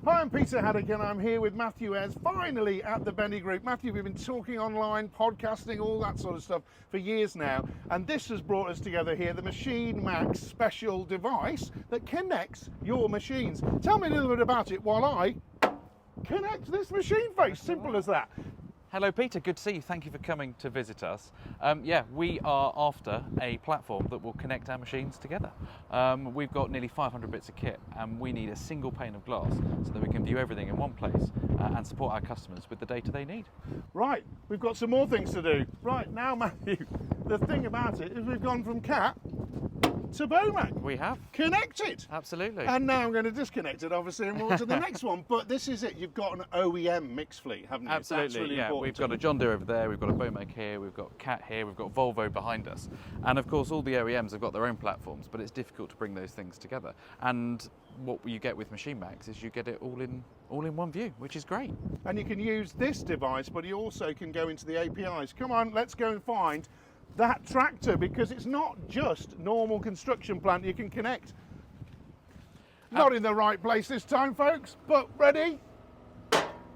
Hi, I'm Peter Haddock and I'm here with Matthew Ayres, finally at the Bennie Group. Matthew, we've been talking online, podcasting, all that sort of stuff for years now, and this has brought us together here, the MachineMax special device that connects your machines. Tell me a little bit about it while I connect this machine face, simple as that. Hello Peter, good to see you. Thank you for coming to visit us. We are after a platform that will connect our machines together. We've got nearly 500 bits of kit and we need a single pane of glass so that we can view everything in one place and support our customers with the data they need. Right, we've got some more things to do. Right, now Matthew, the thing about it is we've gone from cat to Bomac. We have. Connected. Absolutely. And now I'm going to disconnect it, obviously, and move to the next one. But this is it. You've got an OEM mixed fleet, haven't you? Absolutely, That's really yeah. important. We've got a John Deere over there, we've got a Bomac here, we've got Cat here, we've got Volvo behind us. And of course, all the OEMs have got their own platforms, but it's difficult to bring those things together. And what you get with MachineMax is you get it all in one view, which is great. And you can use this device, but you also can go into the APIs. Come on, let's go and find that tractor, because it's not just normal construction plant you can connect. Not in the right place this time, folks, but ready?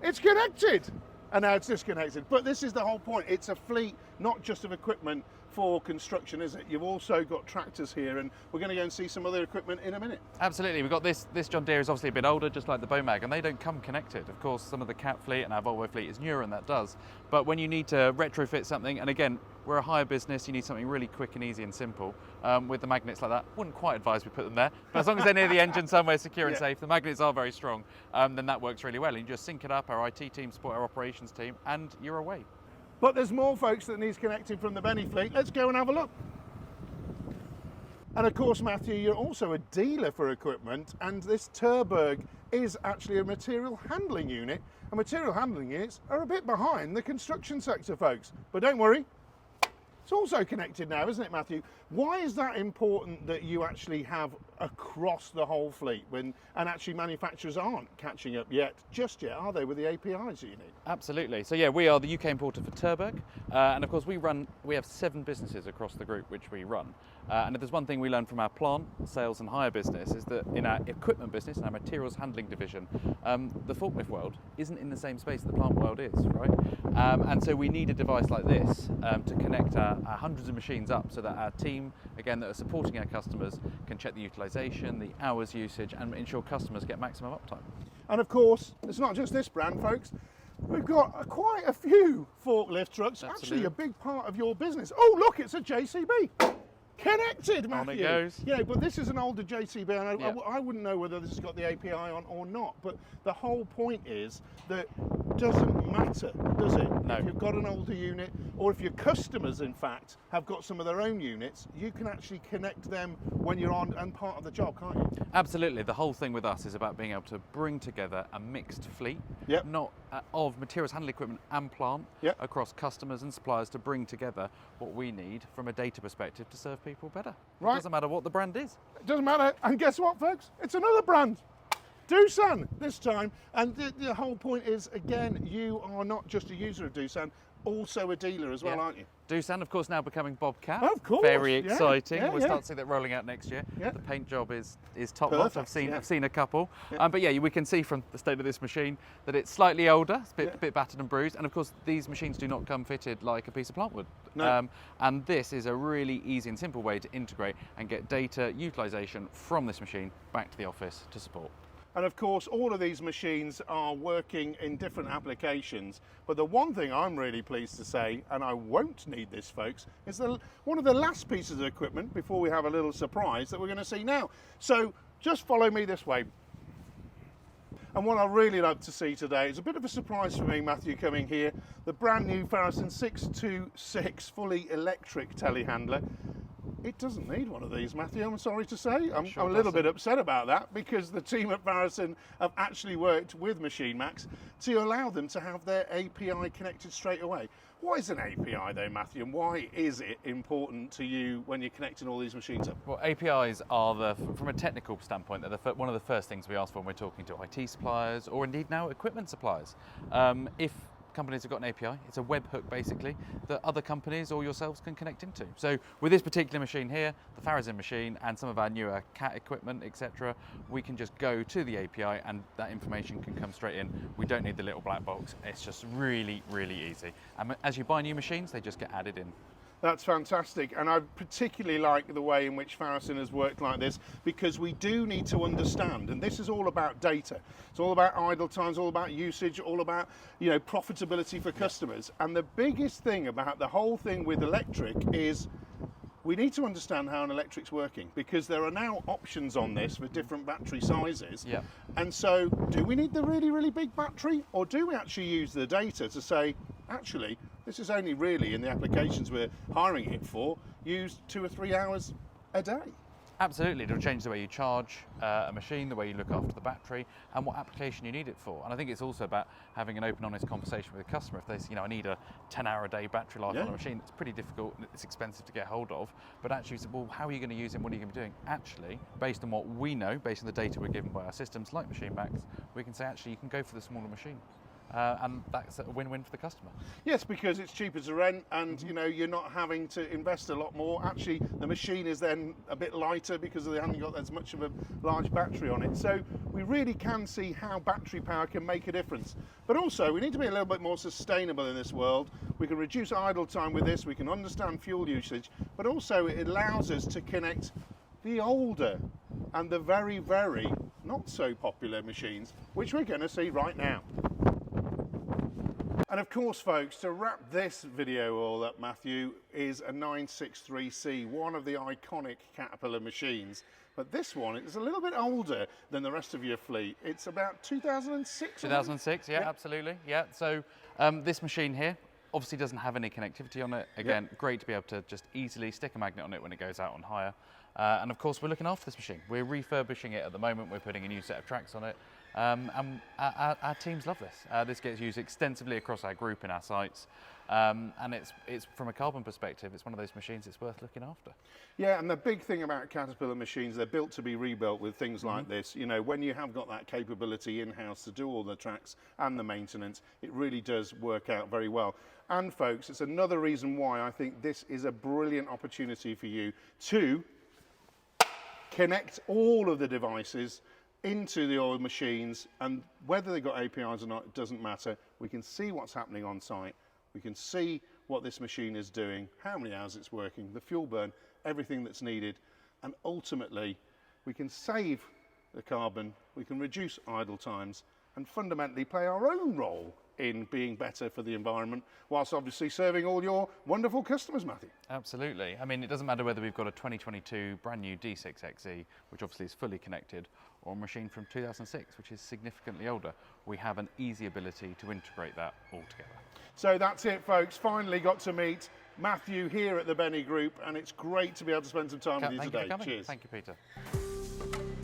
It's connected. And now it's disconnected. But this is the whole point. It's a fleet, not just of equipment for construction, is it? You've also got tractors here, and we're going to go and see some other equipment in a minute. Absolutely. We've got this John Deere is obviously a bit older, just like the Bomac, and they don't come connected. Of course, some of the Cat fleet and our Volvo fleet is newer, and that does. But when you need to retrofit something, and again, we're a hire business, you need something really quick and easy and simple. With the magnets like that, wouldn't quite advise we put them there, but as long as they're near the engine somewhere secure and safe, the magnets are very strong, then that works really well. And you just sync it up, our IT team support our operations team, and you're away. But there's more, folks, that needs connecting from the Bennie fleet. Let's go and have a look. And of course, Matthew, you're also a dealer for equipment, and this Terberg is actually a material handling unit. And material handling units are a bit behind the construction sector, folks. But don't worry, it's also connected now, isn't it, Matthew? Why is that important that you actually have across the whole fleet and actually manufacturers aren't catching up just yet, are they, with the APIs that you need? Absolutely. So yeah, we are the UK importer for Terberg, and of course we have 7 businesses across the group which we run. And if there's one thing we learned from our plant, sales and hire business is that in our equipment business, in our materials handling division, the forklift world isn't in the same space the plant world is, right? And so we need a device like this to connect our hundreds of machines up so that our team, again, that are supporting our customers can check the utilisation, the hours usage, and ensure customers get maximum uptime. And of course, it's not just this brand, folks. We've got quite a few forklift trucks. Absolutely. Actually a big part of your business. Oh, look, it's a JCB. Connected, Matthew. On it goes. Yeah, but this is an older JCB, and I wouldn't know whether this has got the API on or not, but the whole point is that it doesn't matter, does it? No. If you've got an older unit, or if your customers, in fact, have got some of their own units, you can actually connect them when you're on and part of the job, can't you? Absolutely. The whole thing with us is about being able to bring together a mixed fleet, not of materials handling equipment and plant, across customers and suppliers to bring together what we need from a data perspective to serve people better. Right. It doesn't matter what the brand is. It doesn't matter. And guess what, folks? It's another brand. Doosan this time. And the whole point is, again, you are not just a user of Doosan, also a dealer as well, aren't you? Doosan, of course, now becoming Bobcat. Of course. Very exciting. We'll start to see that rolling out next year. Yeah. The paint job is top notch. I've seen a couple. But yeah, we can see from the state of this machine that it's slightly older, it's a bit battered and bruised. And of course, these machines do not come fitted like a piece of plant would. No. And this is a really easy and simple way to integrate and get data utilization from this machine back to the office to support. And of course, all of these machines are working in different applications. But the one thing I'm really pleased to say, and I won't need this, folks, is that one of the last pieces of equipment before we have a little surprise that we're going to see now. So just follow me this way. And what I really love to see today is a bit of a surprise for me, Matthew, coming here. The brand new Farrison 626 fully electric telehandler. It doesn't need one of these, Matthew, I'm sorry to say. I'm a little bit upset about that, because the team at Farrison have actually worked with MachineMax to allow them to have their API connected straight away. What is an API though, Matthew, and why is it important to you when you're connecting all these machines up? Well, APIs are, from a technical standpoint, they're one of the first things we ask for when we're talking to IT suppliers, or indeed now equipment suppliers. If companies have got an API. It's a webhook basically that other companies or yourselves can connect into. So with this particular machine here, the Farazin machine and some of our newer CAT equipment, etc., we can just go to the API and that information can come straight in. We don't need the little black box. It's just really, really easy. And as you buy new machines, they just get added in. That's fantastic, and I particularly like the way in which Farazin has worked like this, because we do need to understand, and this is all about data. It's all about idle times, all about usage, all about, you know, profitability for customers. And the biggest thing about the whole thing with electric is we need to understand how an electric's working, because there are now options on this for different battery sizes. Yeah. And so do we need the really, really big battery, or do we actually use the data to say, actually, this is only really, in the applications we're hiring it for, used 2 or 3 hours a day? Absolutely, it'll change the way you charge a machine, the way you look after the battery, and what application you need it for. And I think it's also about having an open, honest conversation with the customer. If they say, you know, I need a 10-hour-a-day battery life on a machine, it's pretty difficult and it's expensive to get hold of. But actually, well, how are you going to use it? What are you going to be doing? Actually, based on what we know, based on the data we're given by our systems like MachineMax, we can say, actually, you can go for the smaller machine. And that's a win-win for the customer. Yes, because it's cheaper to rent, and you know, you're not having to invest a lot more. Actually, the machine is then a bit lighter because they haven't got as much of a large battery on it. So we really can see how battery power can make a difference. But also, we need to be a little bit more sustainable in this world. We can reduce idle time with this, we can understand fuel usage, but also it allows us to connect the older and the very, very not so popular machines, which we're going to see right now. And of course, folks, to wrap this video all up, Matthew, is a 963C, one of the iconic Caterpillar machines. But this one is a little bit older than the rest of your fleet. It's about 2006. 2006, yeah, absolutely. Yeah, so this machine here obviously doesn't have any connectivity on it. Again, great to be able to just easily stick a magnet on it when it goes out on hire. And of course, we're looking after this machine. We're refurbishing it at the moment. We're putting a new set of tracks on it. And our teams love this. This gets used extensively across our group in our sites. And it's from a carbon perspective, it's one of those machines it's worth looking after. Yeah, and the big thing about Caterpillar machines, they're built to be rebuilt with things like this. You know, when you have got that capability in-house to do all the tracks and the maintenance, it really does work out very well. And folks, it's another reason why I think this is a brilliant opportunity for you to connect all of the devices into the oil machines, and whether they've got APIs or not, it doesn't matter. We can see what's happening on site. We can see what this machine is doing, how many hours it's working, the fuel burn, everything that's needed. And ultimately, we can save the carbon, we can reduce idle times, and fundamentally play our own role in being better for the environment, whilst obviously serving all your wonderful customers, Matthew. Absolutely. I mean, it doesn't matter whether we've got a 2022 brand new D6XE, which obviously is fully connected, or a machine from 2006, which is significantly older. We have an easy ability to integrate that all together. So that's it, folks. Finally got to meet Matthew here at the Bennie Group, and it's great to be able to spend some time with you today. Thank you for coming. Cheers. Thank you, Peter.